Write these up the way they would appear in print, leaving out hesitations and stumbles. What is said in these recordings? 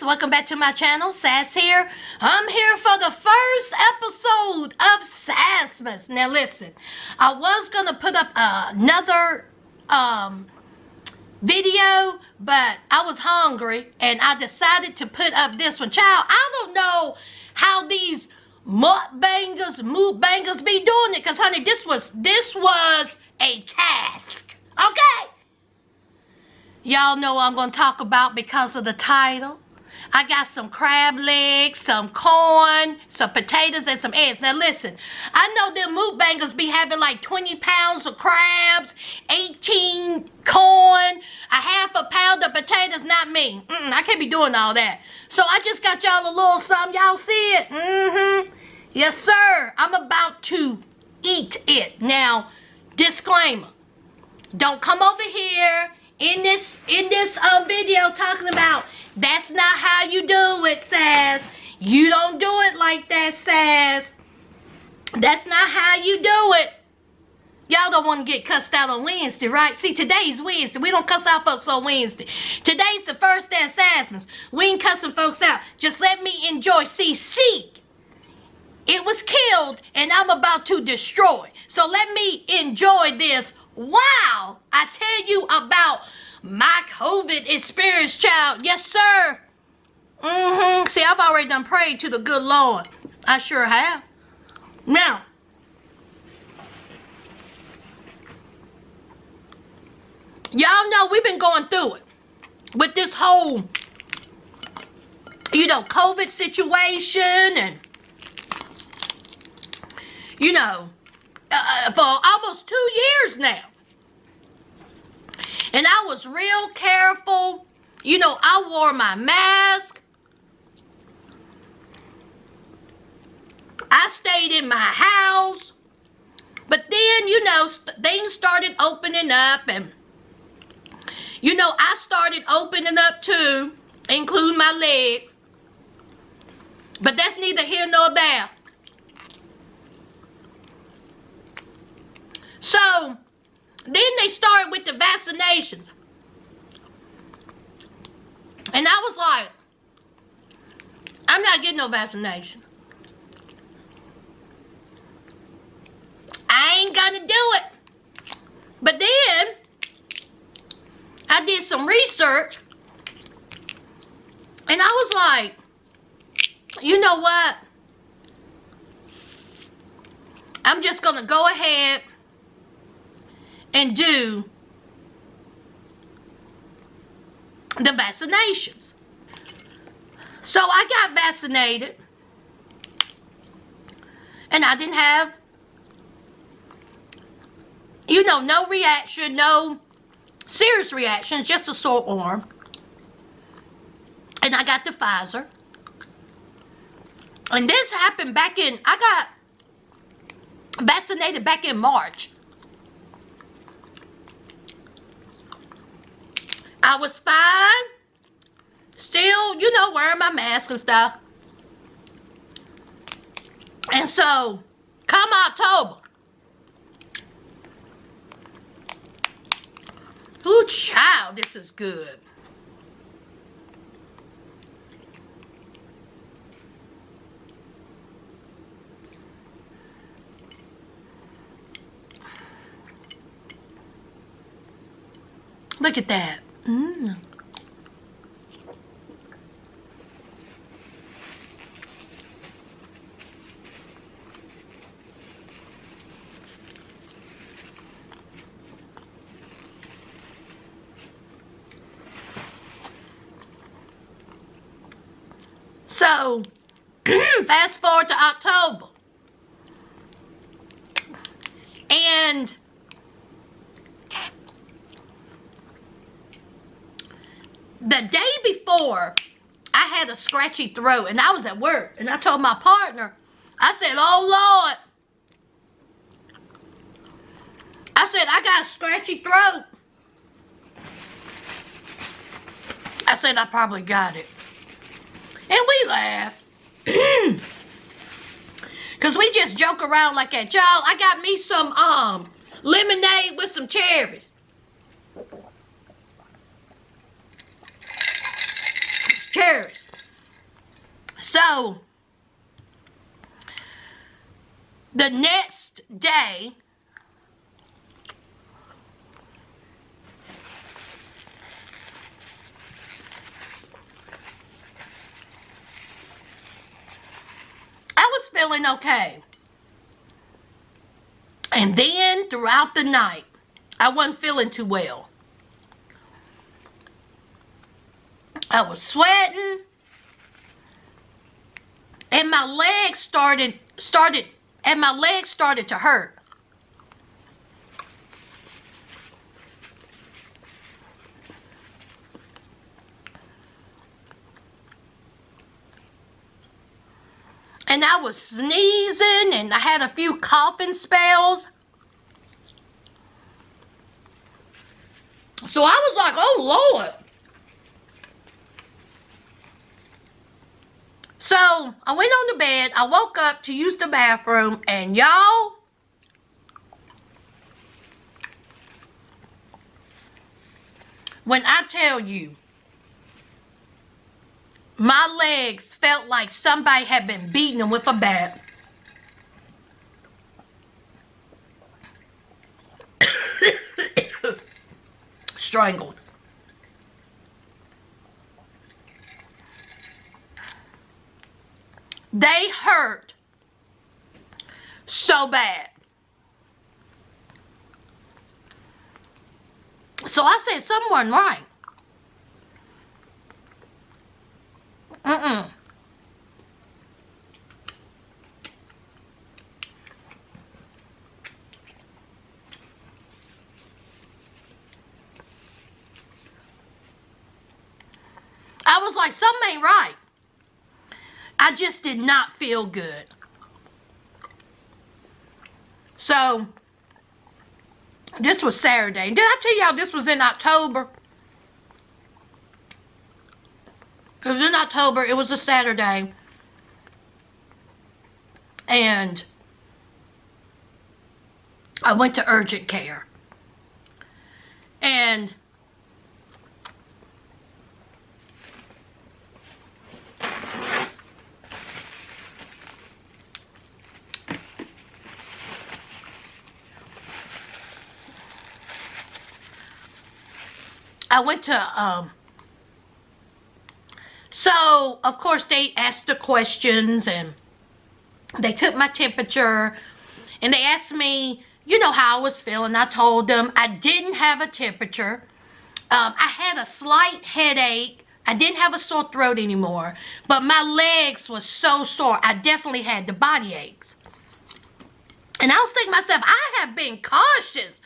welcome back to my channel. Sass here. I'm here for the first episode of Sasmas. Now listen, I was going to put up another video, but I was hungry and I decided to put up this one. Child, I don't know how these mukbangers be doing it, because honey, this was a task. Okay? Y'all know what I'm going to talk about because of the title. I got some crab legs, some corn, some potatoes, and some eggs. Now listen, I know them mukbangers be having like 20 pounds of crabs, 18 corn, a half a pound of potatoes. Not me. I can't be doing all that. So I just got y'all a little something. Y'all see it? Yes, sir. I'm about to eat it. Now, disclaimer. Don't come over here in this video talking about that's not how you do it, Sass. You don't do it like that, Sass. That's not how you do it. Y'all don't want to get cussed out on Wednesday, right? See, today's Wednesday. We don't cuss out folks on Wednesday. Today's the first day of SASMAS. We ain't cussing folks out. Just let me enjoy. See, it was killed and I'm about to destroy. So let me enjoy this. Wow, I tell you about my COVID experience, child. Yes, sir. See, I've already done prayed to the good Lord. I sure have. Now, y'all know we've been going through it with this whole, COVID situation and, for almost 2 years now. And I was real careful. I wore my mask. I stayed in my house. But then, things started opening up. And, I started opening up too, including my leg. But that's neither here nor there. So, then they started with the vaccinations. And I was like, I'm not getting no vaccination. I ain't gonna do it. But then, I did some research. And I was like, you know what? I'm just gonna go ahead and do the vaccinations. So I got vaccinated and I didn't have, no reaction, no serious reactions, just a sore arm. And I got the Pfizer. And this happened I got vaccinated back in March. I was fine, still, wearing my mask and stuff. And so, come October, ooh, child, this is good. Look at that. So, fast forward to October. And the day before, I had a scratchy throat and I was at work. And I told my partner, I said, oh Lord. I said, I got a scratchy throat. I said, I probably got it. And we laughed. Because we just joke around like that. Y'all, I got me some lemonade with some cherries. Cherries. So, the next day, I was feeling okay. And then throughout the night, I wasn't feeling too well. I was sweating, and my legs started to hurt. And I was sneezing, and I had a few coughing spells. So I was like, oh Lord. So I went on to bed. I woke up to use the bathroom, and y'all, when I tell you, my legs felt like somebody had been beating them with a bat. Strangled. They hurt so bad. So I said, someone right. I was like, something ain't right. I just did not feel good. So, this was Saturday. Did I tell y'all this was in October? It was in October. It was a Saturday. And I went to urgent care. And I went to, so, of course, they asked the questions, and they took my temperature, and they asked me, you know, how I was feeling. I told them I didn't have a temperature. I had a slight headache. I didn't have a sore throat anymore, but my legs were so sore. I definitely had the body aches. And I was thinking to myself, I have been cautious.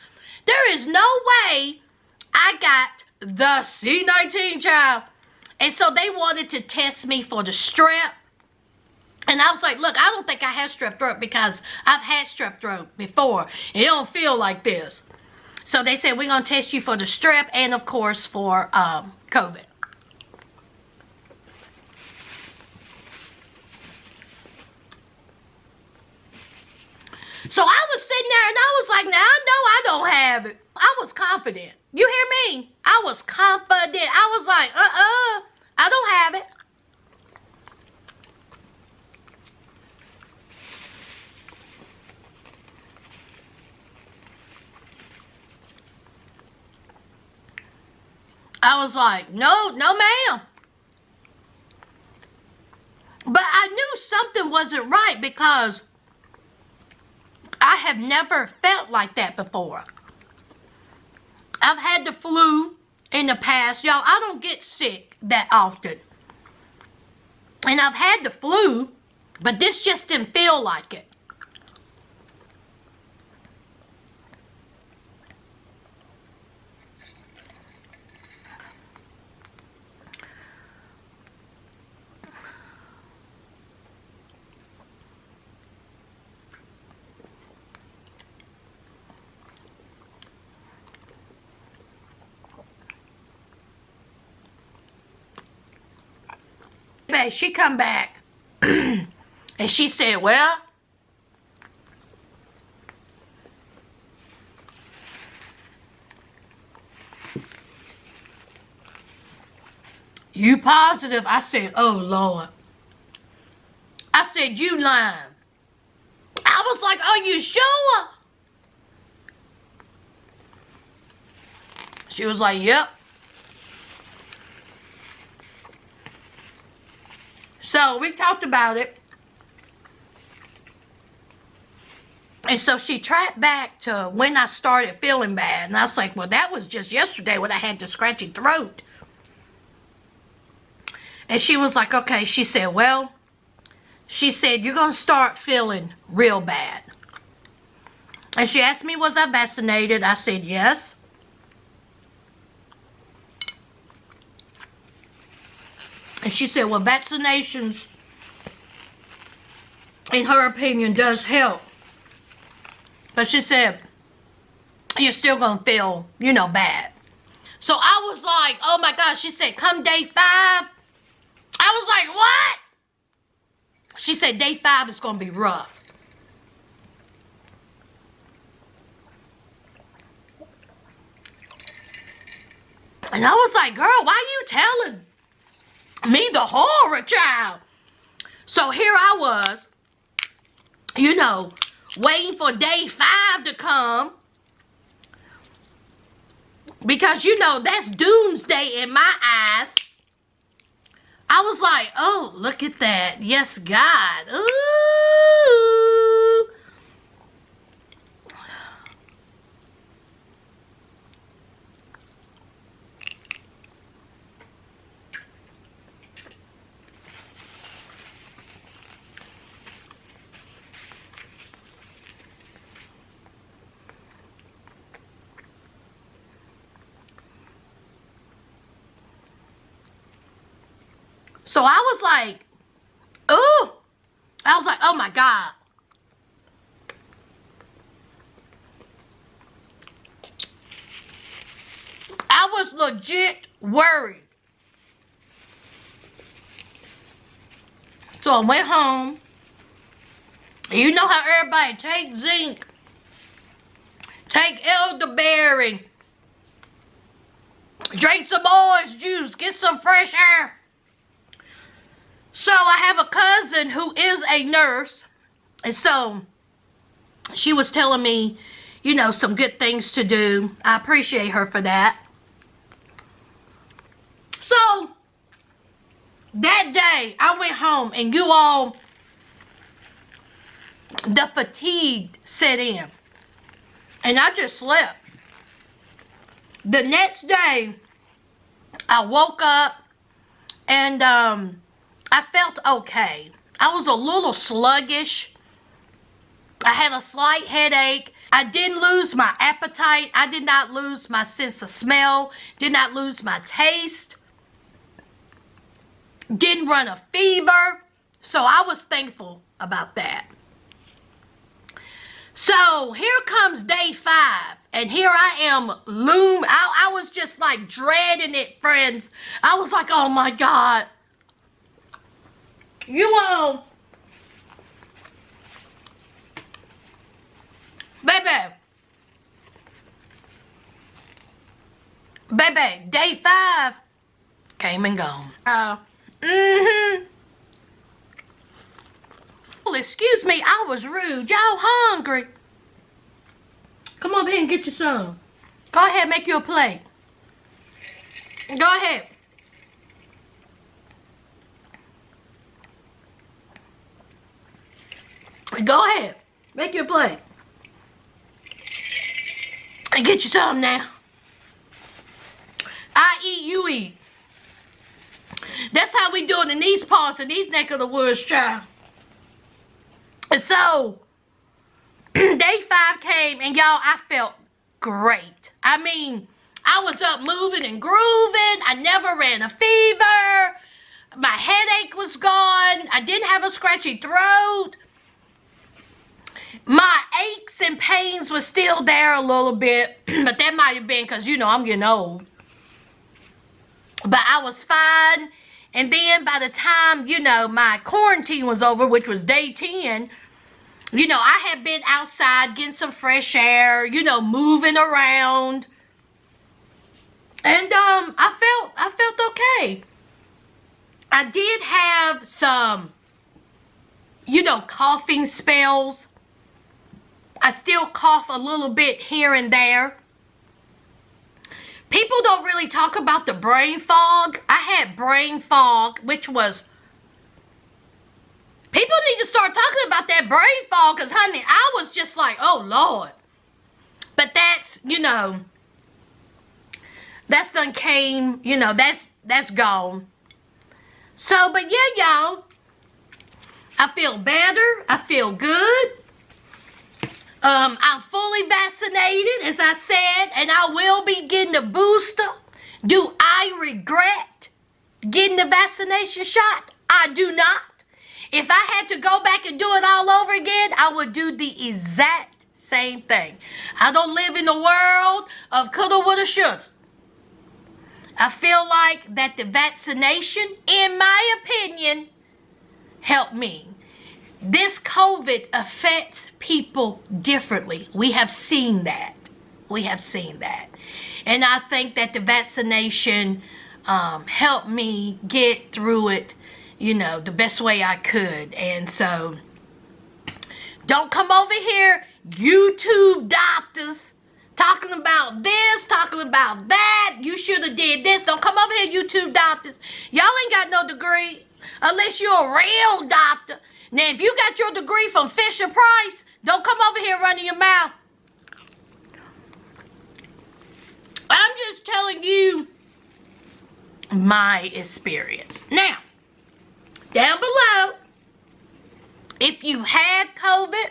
There is no way I got the C19, child. And so they wanted to test me for the strep. And I was like, look, I don't think I have strep throat because I've had strep throat before. And it don't feel like this. So they said, we're going to test you for the strep and, of course, for COVID. So I was sitting there and I was like, now I know I don't have it. I was confident. You hear me? I was confident. I was like, I don't have it. I was like, no ma'am. But I knew something wasn't right because I have never felt like that before. I've had the flu in the past. Y'all, I don't get sick that often. And I've had the flu, but this just didn't feel like it. She come back and she said, well, you positive? I said, oh Lord. said, you lying. I was like, are you sure? She was like, yep. So we talked about it. And so she tracked back to when I started feeling bad. And I was like, well, that was just yesterday when I had the scratchy throat. And she was like, okay. She said, well, she said, you're going to start feeling real bad. And she asked me, was I vaccinated? I said, yes. And she said, well, vaccinations, in her opinion, does help. But she said, you're still going to feel, you know, bad. So I was like, oh my gosh. She said, come day 5. I was like, what? She said, day 5 is going to be rough. And I was like, girl, why are you telling me the horror, child? So here I was, you know, waiting for day 5 to come. Because, you know, that's doomsday in my eyes. I was like, oh, look at that. Yes, God. Ooh. So I was like, ooh. I was like, oh my God. I was legit worried. So I went home. You know how everybody take zinc, take elderberry, drink some orange juice, get some fresh air. So I have a cousin who is a nurse, and so she was telling me, you know, some good things to do. I appreciate her for that. So that day I went home, and you all, the fatigue set in, and I just slept. The next day I woke up, and I felt okay. I was a little sluggish. I had a slight headache. I didn't lose my appetite. I did not lose my sense of smell. Did not lose my taste. Didn't run a fever. So I was thankful about that. So here comes day 5. And here I am I was just like dreading it, friends. I was like, oh my God. You all, baby, day 5 came and gone. Well, excuse me, I was rude. Y'all hungry? Come over here and get you some. Go ahead, make you a plate. Go ahead. Go ahead. Make your plate. And get you some now. I eat, you eat. That's how we do it in these parts, in these neck of the woods, child. And so, day 5 came, and y'all, I felt great. I mean, I was up moving and grooving. I never ran a fever. My headache was gone. I didn't have a scratchy throat. My aches and pains were still there a little bit, but that might have been because, you know, I'm getting old. But I was fine. And then by the time, you know, my quarantine was over, which was day 10, you know, I had been outside getting some fresh air, you know, moving around. And I felt okay. I did have some you know, coughing spells. I still cough a little bit here and there. People don't really talk about the brain fog. I had brain fog, which was... People need to start talking about that brain fog, because, honey, I was just like, oh, Lord. But that's, you know, that's done came, you know, that's gone. So, but yeah, y'all, I feel better. I feel good. I'm fully vaccinated, as I said, and I will be getting the booster. Do I regret getting the vaccination shot? I do not. If I had to go back and do it all over again, I would do the exact same thing. I don't live in the world of coulda, woulda, shoulda. I feel like that the vaccination, in my opinion, helped me. This COVID affects people differently. We have seen that. We have seen that. And I think that the vaccination helped me get through it, you know, the best way I could. And so, don't come over here, YouTube doctors, talking about this, talking about that. You should have did this. Don't come over here, YouTube doctors. Y'all ain't got no degree unless you're a real doctor. Now, if you got your degree from Fisher Price, don't come over here running your mouth. I'm just telling you my experience. Now, down below, if you had COVID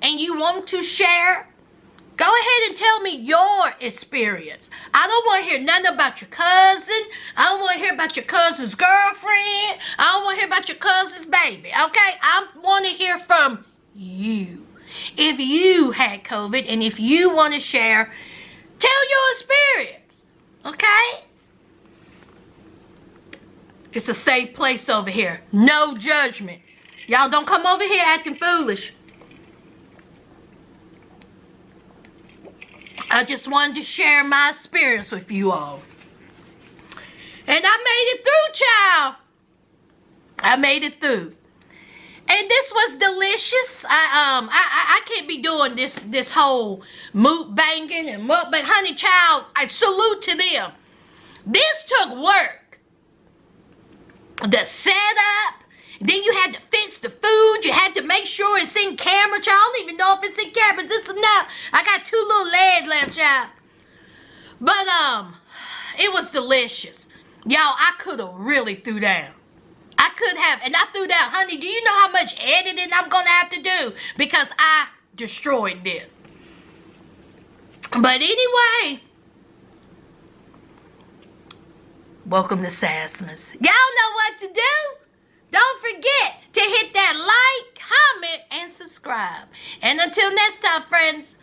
and you want to share, go ahead and tell me your experience. I don't want to hear nothing about your cousin. I don't want to hear about your cousin's girlfriend. I don't want to hear about your cousin's baby, okay? I want to hear from you. If you had COVID and if you want to share, tell your experience, okay? It's a safe place over here. No judgment. Y'all don't come over here acting foolish. I just wanted to share my experience with you all. And I made it through, child. I made it through. And this was delicious. I can't be doing this whole moot banging and mukbang. Honey, child, I salute to them. This took work. The setup. Then you had to fix the food. You had to make sure it's in camera, child. I don't even know if it's in camera. This enough. I got 2 little legs left, child. But, it was delicious. Y'all, I could have really threw down. I could have. And I threw down. Honey, do you know how much editing I'm going to have to do? Because I destroyed this. But anyway, welcome to Sasmis. Y'all know what to do. Don't forget to hit that like, comment, and subscribe. And until next time, friends,